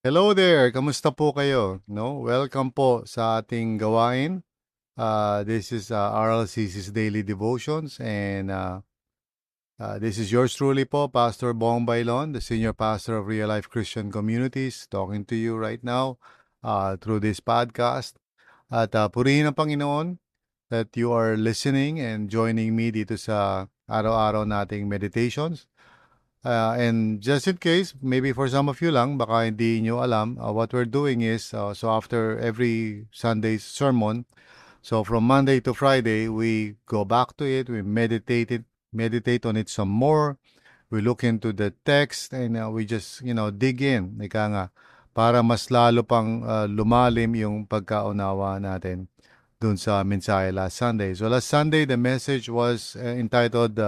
Hello there, kamusta po kayo? No, welcome po sa ating gawain. This is RLCC's Daily Devotions and this is yours truly po, Pastor Bong Bailon, the Senior Pastor of Real Life Christian Communities, talking to you right now through this podcast. At purihin ang Panginoon that you are listening and joining me dito sa araw-araw nating meditations. And just in case, maybe for some of you lang, baka hindi nyo alam, what we're doing is, so after every Sunday's sermon, so from Monday to Friday, we go back to it, we meditate on it some more, we look into the text, and we just, dig in, ika nga, para mas lalo pang lumalim yung pagkaunawa natin dun sa mensahe last Sunday. So last Sunday, the message was entitled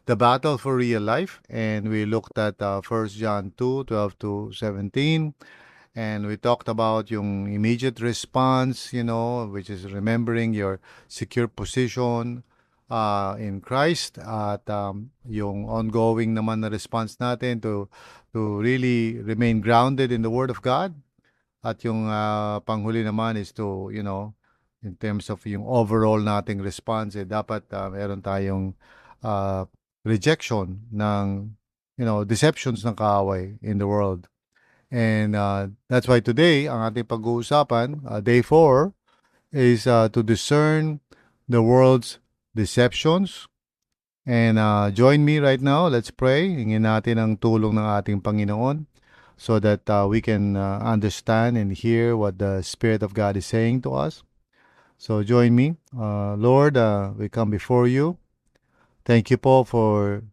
The Battle for Real Life, and we looked at 1 John 2:12 to 17, and we talked about yung immediate response, which is remembering your secure position in Christ, at yung ongoing naman na response natin to really remain grounded in the Word of God. At yung panghuli naman is to, in terms of yung overall nating response, dapat meron tayong uh, rejection ng, deceptions ng kaaway in the world. And that's why today, ang ating pag-uusapan, day 4, is to discern the world's deceptions. And join me right now. Let's pray. Hingin natin ang tulong ng ating Panginoon so that we can understand and hear what the Spirit of God is saying to us. So join me. Lord, we come before you. Thank you po for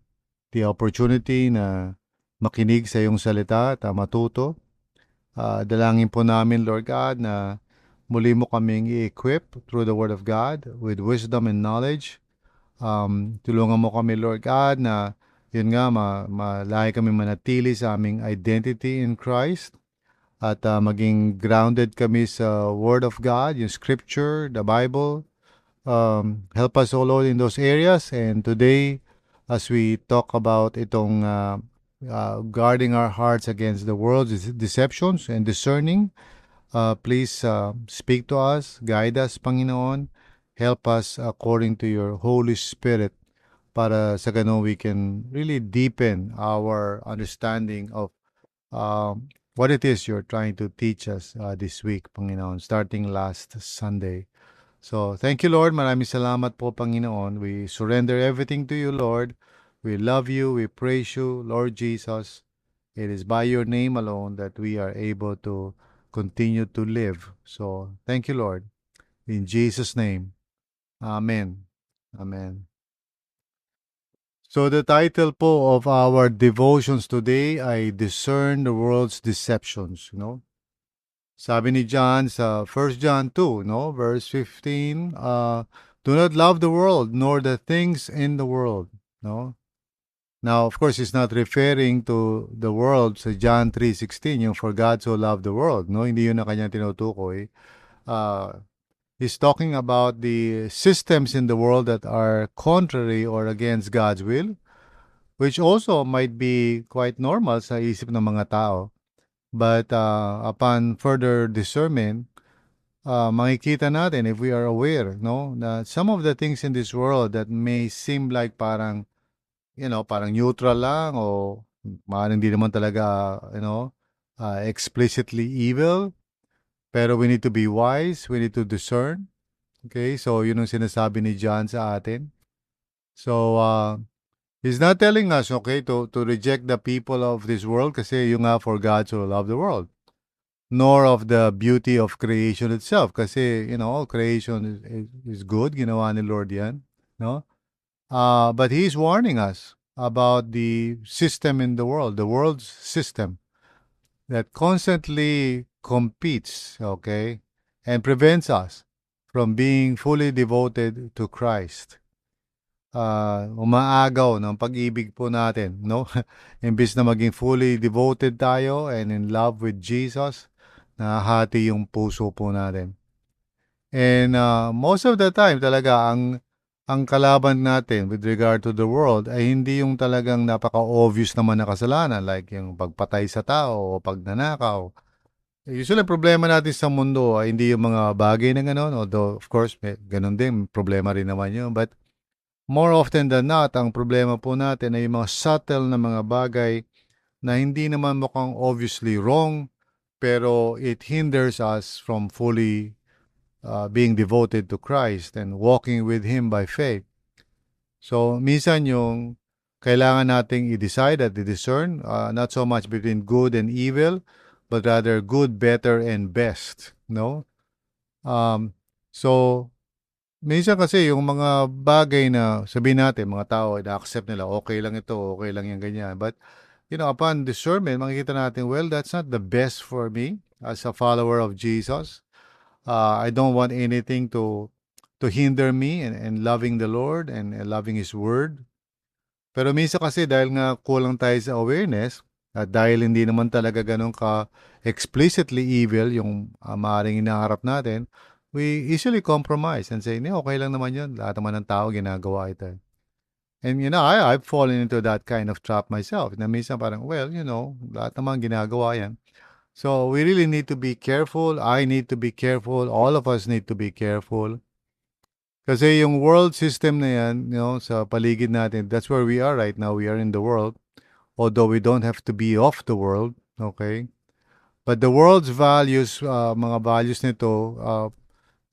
the opportunity na makinig sa iyong salita at matuto. Dalangin po namin, Lord God, na muli mo kaming i-equip through the Word of God with wisdom and knowledge. Tulungan mo kami, Lord God, na yun nga, malahi kami manatili sa aming identity in Christ at maging grounded kami sa Word of God, yung Scripture, the Bible. Help us, O Lord, in those areas. And today, as we talk about itong guarding our hearts against the world's deceptions and discerning, please speak to us, guide us, Panginoon. Help us according to your Holy Spirit para sa ganun we can really deepen our understanding of what it is you're trying to teach us this week, Panginoon, starting last Sunday. So, thank you, Lord. Maraming salamat po, Panginoon. We surrender everything to you, Lord. We love you. We praise you, Lord Jesus. It is by your name alone that we are able to continue to live. So, thank you, Lord. In Jesus' name. Amen. Amen. So the title po of our devotions today ay Discern the World's Deceptions, Sabi ni John sa 1 John 2, verse 15, do not love the world nor the things in the world, Now, of course, he's not referring to the world sa John 3:16, yung for God so loved the world, Hindi yun ang kanyang tinutukoy. He's talking about the systems in the world that are contrary or against God's will, which also might be quite normal sa isip ng mga tao. But upon further discernment, makikita natin if we are aware, na some of the things in this world that may seem like parang, parang neutral lang o maaaring hindi naman talaga, explicitly evil. Pero we need to be wise, we need to discern. Okay, so yun ang sinasabi ni John sa atin. So, he's not telling us, okay, to reject the people of this world kasi yung nga for God so love the world. Nor of the beauty of creation itself kasi, all creation is good, ginawa ni Lord yan, no? But he's warning us about the system in the world's system that constantly competes, okay, and prevents us from being fully devoted to Christ. Umaagaw ng pag-ibig po natin, no? Imbis na maging fully devoted tayo and in love with Jesus, nahati yung puso po natin. And most of the time talaga ang kalaban natin with regard to the world ay hindi yung talagang napaka-obvious naman na kasalanan like yung pagpatay sa tao o pagnanakaw Usually, problema natin sa mundo ay hindi yung mga bagay na gano'n, although of course may gano'n din, problema rin naman yun. But more often than not, ang problema po natin ay yung mga subtle na mga bagay na hindi naman mukhang obviously wrong, pero it hinders us from fully being devoted to Christ and walking with Him by faith. So, minsan yung kailangan nating i-decide at i-discern, not so much between good and evil, but rather good, better, and best, no? Um, so, minsan kasi yung mga bagay na sabihin natin, mga tao, na-accept nila, okay lang ito, okay lang yung ganyan. But, upon discernment, makikita natin, well, that's not the best for me as a follower of Jesus. I don't want anything to hinder me and loving the Lord and loving His Word. Pero minsan kasi dahil nga kulang tayo sa awareness at dahil hindi naman talaga ganun ka explicitly evil yung maaaring inaharap natin, we easily compromise and say, okay lang naman yun. Lahat naman ng tao ginagawa ito. And I've fallen into that kind of trap myself. Na minsan parang, well, lahat naman ginagawa yan. So we really need to be careful. I need to be careful. All of us need to be careful. Kasi yung world system na yan, sa paligid natin, that's where we are right now. We are in the world. Although we don't have to be of the world, okay? But the world's values, mga values nito,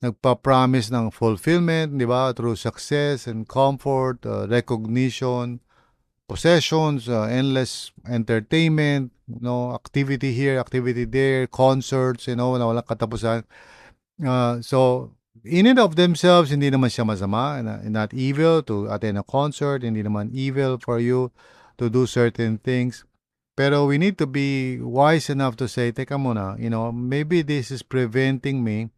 nagpa-promise ng fulfillment, di ba? Through success and comfort, recognition, possessions, endless entertainment, activity here, activity there, concerts, na walang katapusan. So, in and of themselves, hindi naman siya masama, not evil to attend a concert, hindi naman evil for you to do certain things. Pero we need to be wise enough to say, teka muna, maybe this is preventing me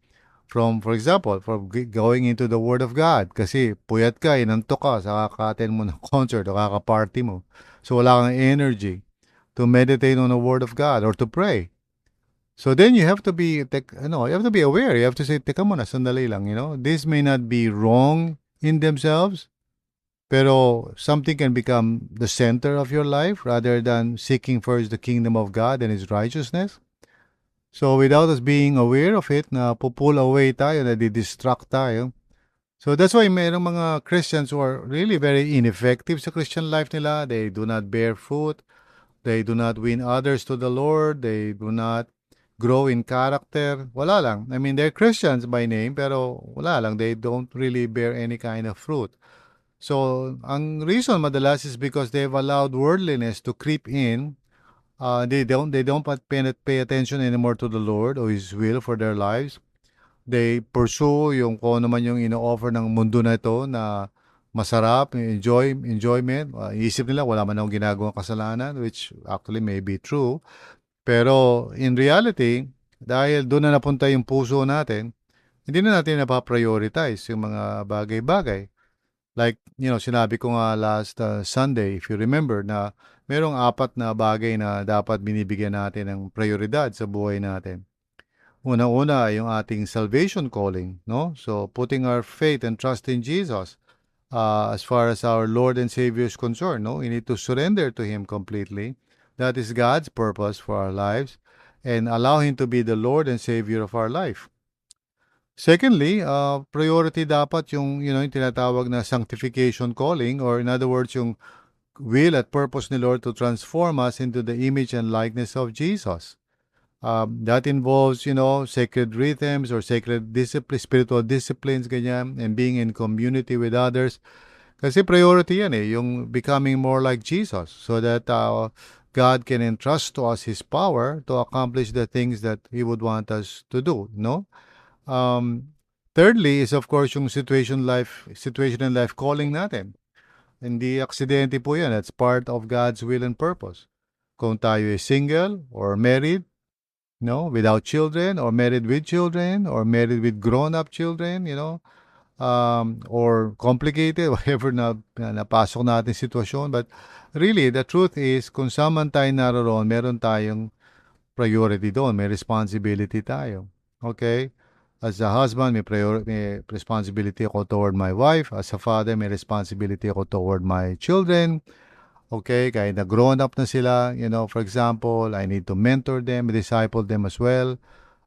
from, for example, from going into the Word of God. Kasi puyat ka, inantok ka, sa kaka-attend mo ng concert o kaka-party mo. So wala kang energy to meditate on the Word of God or to pray. So then you have to be, you have to be aware. You have to say, teka muna, sandali lang, this may not be wrong in themselves, pero something can become the center of your life rather than seeking first the kingdom of God and His righteousness. So without us being aware of it, na pull away tayo, na di-distract tayo. So that's why mayroong mga Christians who are really very ineffective sa Christian life nila. They do not bear fruit. They do not win others to the Lord. They do not grow in character. Wala lang. I mean, they're Christians by name, pero wala lang. They don't really bear any kind of fruit. So, ang reason madalas is because they've allowed worldliness to creep in. They don't pay attention anymore to the Lord or His will for their lives. They pursue yung kung ano man yung ino-offer ng mundo na ito na masarap, enjoyment. Isip nila wala man akong ginagawang kasalanan, which actually may be true. Pero in reality, dahil doon na napunta yung puso natin, hindi na natin napaprioritize yung mga bagay-bagay. Like, sinabi ko nga last Sunday, if you remember, na merong 4 na bagay na dapat binibigyan natin ng prioridad sa buhay natin. Una-una yung ating salvation calling, no? So, putting our faith and trust in Jesus as far as our Lord and Savior is concerned, no? We need to surrender to Him completely. That is God's purpose for our lives and allow Him to be the Lord and Savior of our life. Secondly, priority dapat yung tinatawag na sanctification calling, or in other words, yung will at purpose ni Lord to transform us into the image and likeness of Jesus. That involves, sacred rhythms or sacred discipline, spiritual disciplines, ganyan, and being in community with others. Kasi priority yan yung becoming more like Jesus so that God can entrust to us His power to accomplish the things that He would want us to do, no? Thirdly is of course yung situation and life calling natin. Hindi aksidente po yan. That's part of God's will and purpose. Kung tayo is single or married, without children, or married with children, or married with grown-up children, or complicated, whatever na napasok natin sitwasyon. But really, the truth is, kung saan man tayo naroon, meron tayong priority doon. May responsibility tayo. Okay? As a husband, may responsibility ako toward my wife. As a father, may responsibility ako toward my children. Okay, kahit na grown up na sila, for example, I need to mentor them, disciple them as well.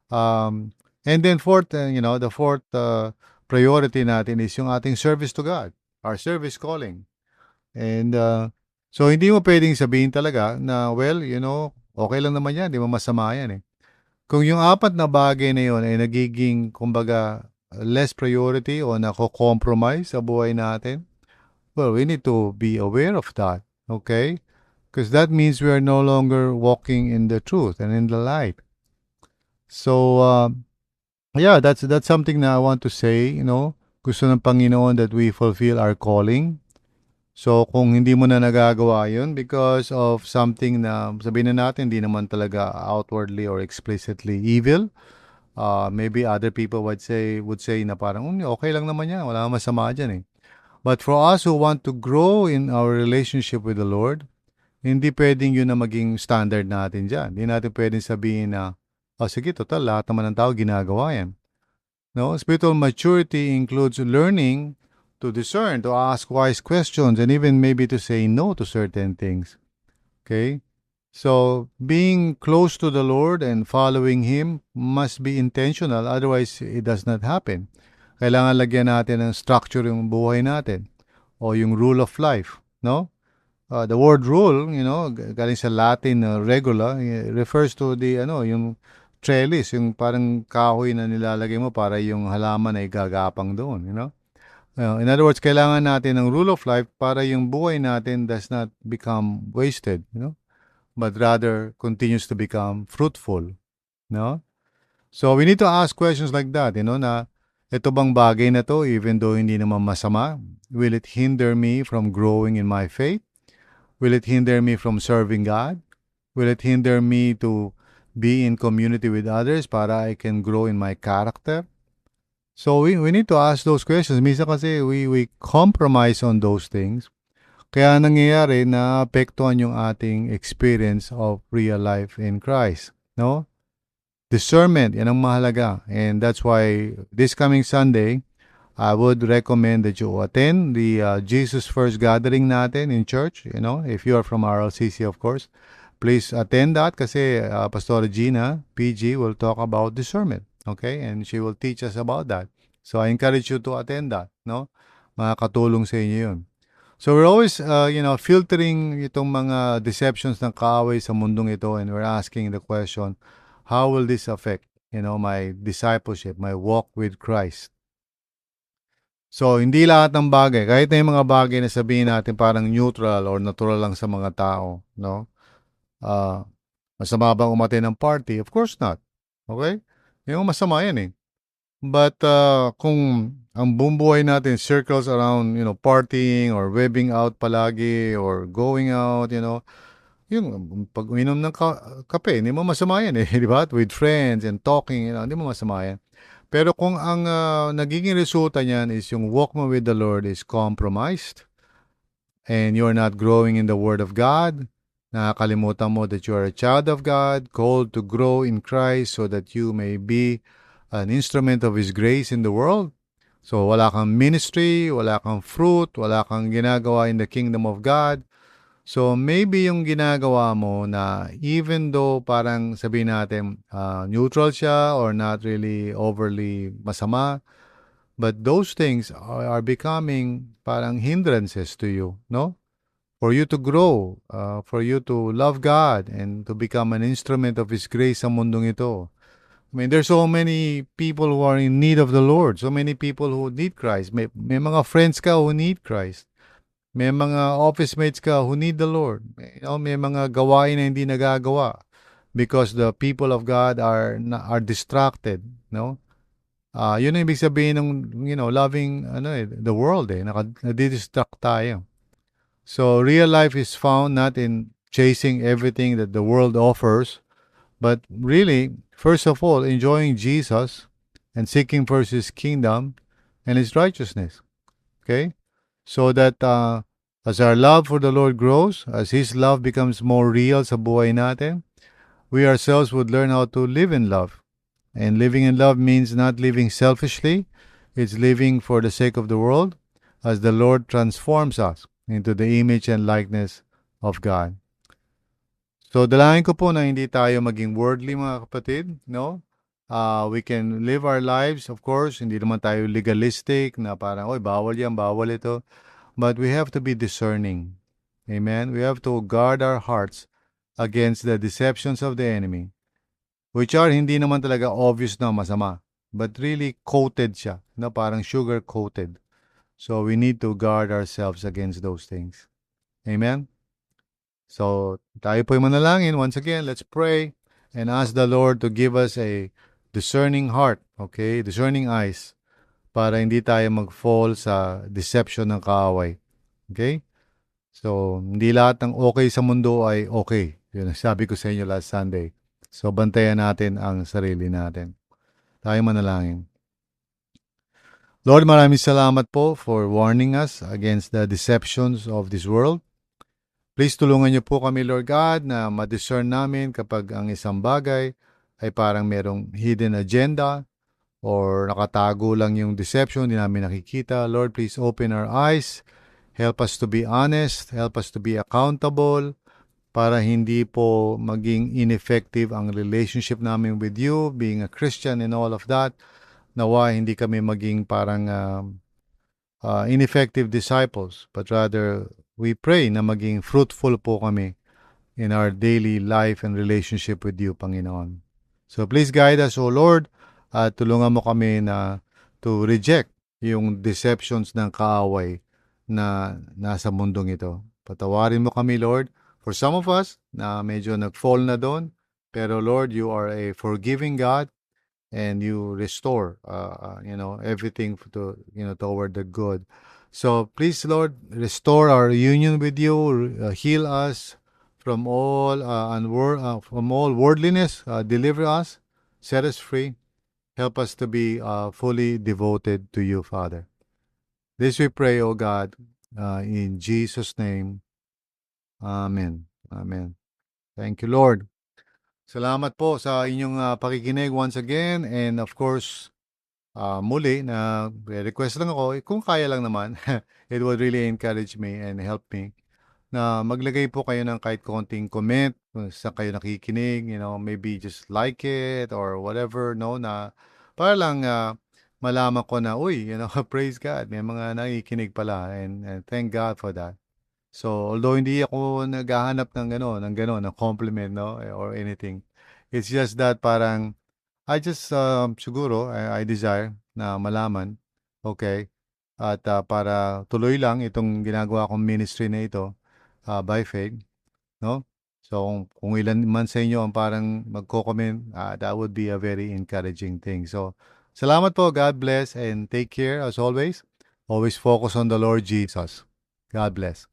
And then fourth, the fourth priority natin is yung ating service to God, our service calling. And so hindi mo pwedeng sabihin talaga na, well, okay lang naman yan, di mo masama yan eh. Kung yung apat na bagay na yun ay nagiging, kumbaga, less priority o nako-compromise sa buhay natin, well, we need to be aware of that, okay? Because that means we are no longer walking in the truth and in the light. So, yeah, that's something that I want to say, gusto ng Panginoon that we fulfill our calling. So, kung hindi mo na nagagawa yun because of something na sabihin na natin, hindi naman talaga outwardly or explicitly evil, maybe other people would say na parang, okay lang naman yan, wala masama dyan eh. But for us who want to grow in our relationship with the Lord, hindi pwedeng yun na maging standard natin dyan. Hindi natin pwedeng sabihin na, sige, total, lahat naman ng tao ginagawa yan. No? Spiritual maturity includes learning to discern, to ask wise questions, and even maybe to say no to certain things. Okay? So, being close to the Lord and following Him must be intentional, otherwise it does not happen. Kailangan lagyan natin ng structure yung buhay natin o yung rule of life, no? The word rule, galing sa Latin regula, refers to the yung trellis, yung parang kahoy na nilalagay mo para yung halaman ay gagapang doon, in other words, kailangan natin ng rule of life para yung buhay natin does not become wasted, but rather continues to become fruitful, no? So we need to ask questions like that, na ito bang bagay na to, even though hindi naman masama, will it hinder me from growing in my faith? Will it hinder me from serving God? Will it hinder me to be in community with others para I can grow in my character? So we need to ask those questions. Minsan kasi we compromise on those things. Kaya nangyayari na apektuhan yung ating experience of real life in Christ. No? Discernment, yan ang mahalaga. And that's why this coming Sunday, I would recommend that you attend the Jesus First gathering natin in church. If you are from RLCC, of course, please attend that kasi Pastor Gina, PG, will talk about discernment. Okay? And she will teach us about that. So I encourage you to attend that, no? Makakatulong sa inyo yun. So we're always, filtering itong mga deceptions ng kaaway sa mundong ito, and we're asking the question, how will this affect, my discipleship, my walk with Christ? So, hindi lahat ng bagay, kahit na yung mga bagay na sabihin natin parang neutral or natural lang sa mga tao, no? Masama bang umattend ng party? Of course not. Okay? Yung masama yan eh. But kung ang buong buhay natin circles around, partying or webbing out palagi or going out, yung pag uminom ng kape, hindi mo masama yan eh, di ba? With friends and talking, hindi mo masama yan. Pero kung ang nagiging resulta niyan is yung walk mo with the Lord is compromised and you're not growing in the Word of God, nakakalimutan mo that you are a child of God, called to grow in Christ so that you may be an instrument of His grace in the world. So wala kang ministry, wala kang fruit, wala kang ginagawa in the kingdom of God. So maybe yung ginagawa mo na even though parang sabihin natin neutral siya or not really overly masama, but those things are becoming parang hindrances to you, no? For you to grow, for you to love God and to become an instrument of His grace sa mundong ito. I mean, there's so many people who are in need of the Lord. So many people who need Christ. May mga friends ka who need Christ. May mga office mates ka who need the Lord. May mga gawain na hindi nagagawa because the people of God are distracted, no? Yun ang ibig sabihin ng, loving the world eh. Nadidistract tayo. So real life is found not in chasing everything that the world offers, but really, first of all, enjoying Jesus and seeking first His kingdom and His righteousness. Okay? So that as our love for the Lord grows, as His love becomes more real sa buhay natin, we ourselves would learn how to live in love. And living in love means not living selfishly. It's living for the sake of the world as the Lord transforms us into the image and likeness of God. So dalangin ko po na hindi tayo maging worldly mga kapatid, no? We can live our lives, of course, hindi naman tayo legalistic na parang, oy, bawal yan, bawal ito. But we have to be discerning. Amen? We have to guard our hearts against the deceptions of the enemy, which are hindi naman talaga obvious na masama, but really coated siya, na parang sugar coated. So we need to guard ourselves against those things. Amen? So, tayo po'y manalangin. Once again, let's pray and ask the Lord to give us a discerning heart, okay? Discerning eyes para hindi tayo mag-fall sa deception ng kaaway. Okay? So, hindi lahat ng okay sa mundo ay okay. Yun ang sabi ko sa inyo last Sunday. So, bantayan natin ang sarili natin. Tayo manalangin. Lord, maraming salamat po for warning us against the deceptions of this world. Please tulungan niyo po kami, Lord God, na ma-discern namin kapag ang isang bagay ay parang merong hidden agenda or nakatago lang yung deception, hindi namin nakikita. Lord, please open our eyes. Help us to be honest. Help us to be accountable para hindi po maging ineffective ang relationship namin with you, being a Christian and all of that. Nawa hindi kami maging parang ineffective disciples, but rather we pray na maging fruitful po kami in our daily life and relationship with you, Panginoon. So please guide us, O Lord, at tulungan mo kami na to reject yung deceptions ng kaaway na nasa mundong ito. Patawarin mo kami, Lord, for some of us na medyo nag-fall na doon, pero Lord, you are a forgiving God and you restore everything to toward the good. So please, Lord, restore our union with you, heal us from all from all worldliness, deliver us, set us free, help us to be fully devoted to you, Father. This we pray, O God, in Jesus' name. Amen. Amen. Thank you, Lord. Salamat po sa inyong pakikinig once again, and of course, muli na request lang ako, kung kaya lang naman, it would really encourage me and help me na maglagay po kayo ng kahit konting comment kung saan kayo nakikinig, maybe just like it or whatever, no, na para lang malaman ko na, uy, praise God, may mga nakikinig pala, and thank God for that. So, although hindi ako naghahanap ng compliment, no, or anything, it's just that parang I just, siguro, I desire na malaman, okay, at para tuloy lang itong ginagawa kong ministry na ito by faith, no? So, kung ilan man sa inyo ang parang magko-comment, that would be a very encouraging thing. So, salamat po. God bless and take care as always. Always focus on the Lord Jesus. God bless.